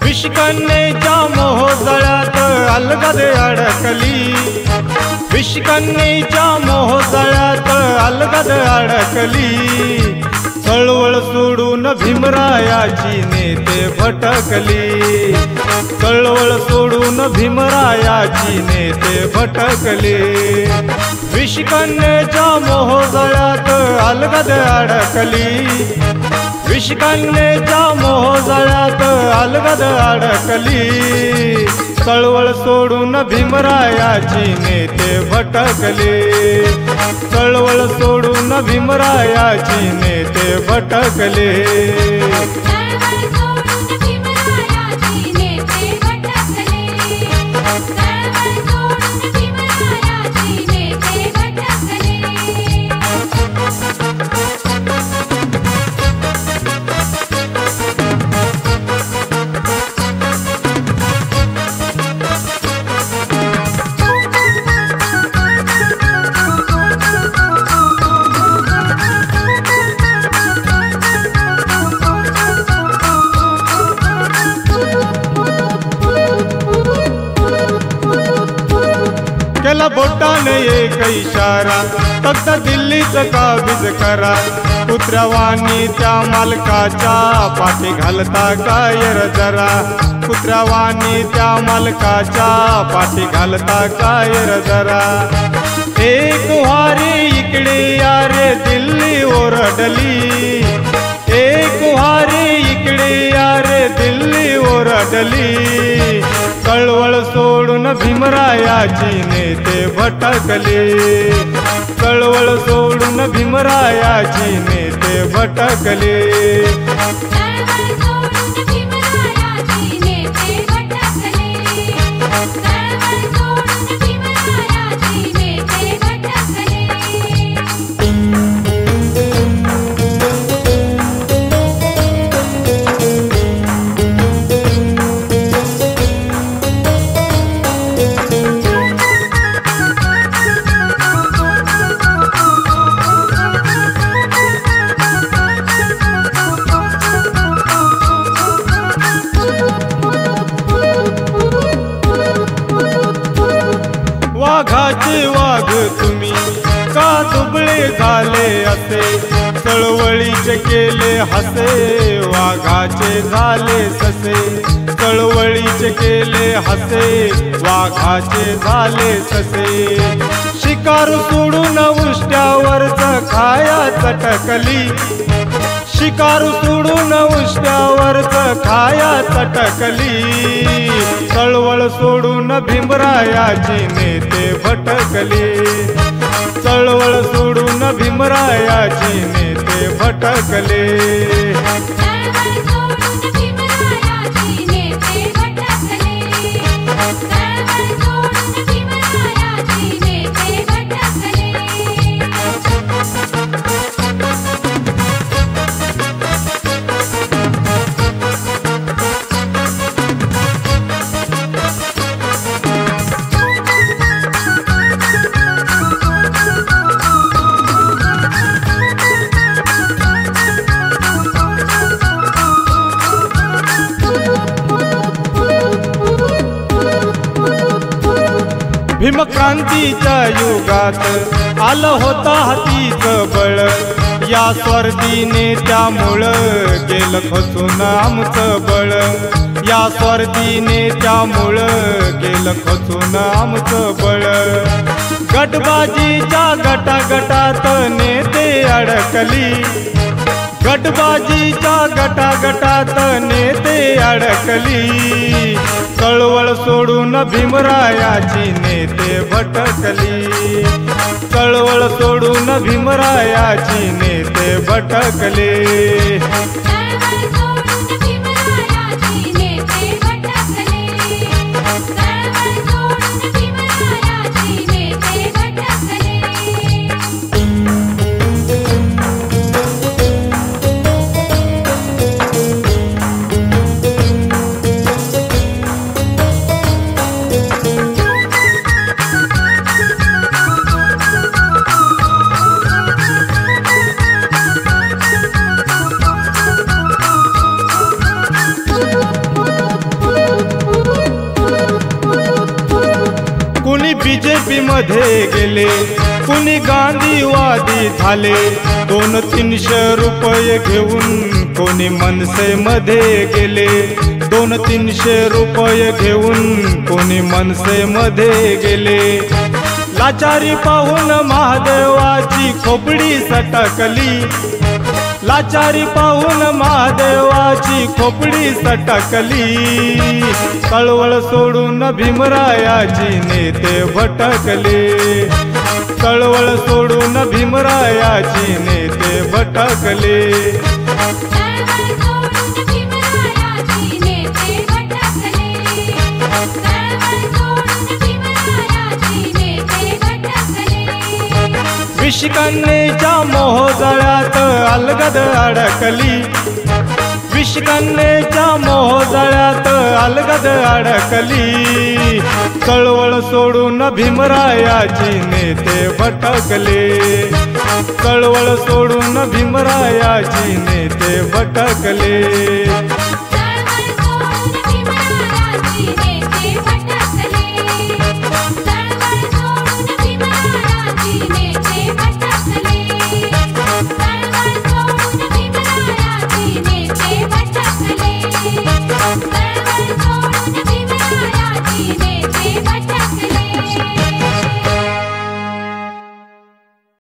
विषकन्येच्या मोहजळ्यात अलगद अडकली, विषकन्येच्या मोहजळ्यात अलगद अडकली। चळवळ सोडून भीमरायाची नेते भटकली, चळवळ सोडून भीमरायाची नेते भटकली। विषकन्येच्या मोहजळ्यात अलगद अडकली, विषकन्येच्या मोहजळ्यात अलगद अडकली। चळवळ सोडून भीमरायाची नेते भटकली, चळवळ सोडून भीमरायाची नेते भटकली। केला बोटाने एक इशारा, फक्त दिल्लीच काबीज करा। कुत्र्यावानी त्या मालकाच्या पाठी घालता कायर जरा, कुत्र्यावानी त्या मालकाच्या पाठी घालता कायर जरा। एक वारी इकडे या रे दिल्ली ओरडली, एक वारी इकडे या रे दिल्ली ओरडली। चळवळ सोडून भीमरायाची नेते भटकली, चळवळ सोडून भीमरायाची नेते भटकली। वाघाचे वाघ तुम्ही का दुबळे झाले असे, चळवळीचे केले हसे वाघाचे झाले ससे, चळवळीचे केले हसे वाघाचे झाले ससे। शिकार सोडून उष्ट्यावरच खाया चटकली, शिकार सोडून उष्ट्यावरच खाया चटकली। चळवळ सोडून भीमरायाची नेते भटकली, चळवळ सोडून भीमरायाची नेते भटकली। भीमक्रांतीच्या युगात आलं होता हातीचं बळ, या स्वार्थी नेत्यामुळं गेलं खचून आमचं बळ, या स्वार्थी नेत्यामुळं गेलं खचून आमचं बळ। गटबाजीच्या गटागटात नेते अडकली, गटबाजीच्या गटागटात नेते अडकली। चळवळ सोडून भीमरायाची नेते भटकली, चळवळ सोडून भीमरायाची नेते भटकली। भीमरायाची नेते भटकली, चळवळ सोडून बीजेपी मध्ये गेले, कुणी गांधीवादी झाले, 200-300 रुपये घेऊन कोणी मनसेमध्ये गेले, 200-300 रुपये घेऊन कोणी मनसेमध्ये गेले। लाचारी पाहून महादेवाची खोपडी सटकली, लाचारी पाहून महादेवाची खोपडी सटकली। कळवळ सोडून भीमरायाची नेते भटकले, कळवळ सोडून भीमरायाची नेते भटकले। विषकन्येच्या मोहजाळ्यात अलगद अडकली, विषकन्येच्या मोहजाळ्यात अलगद अडकली। कळवळ सोडून भीमरायाची नेते भटकले, कळवळ सोडून भीमरायाची नेते भटकले।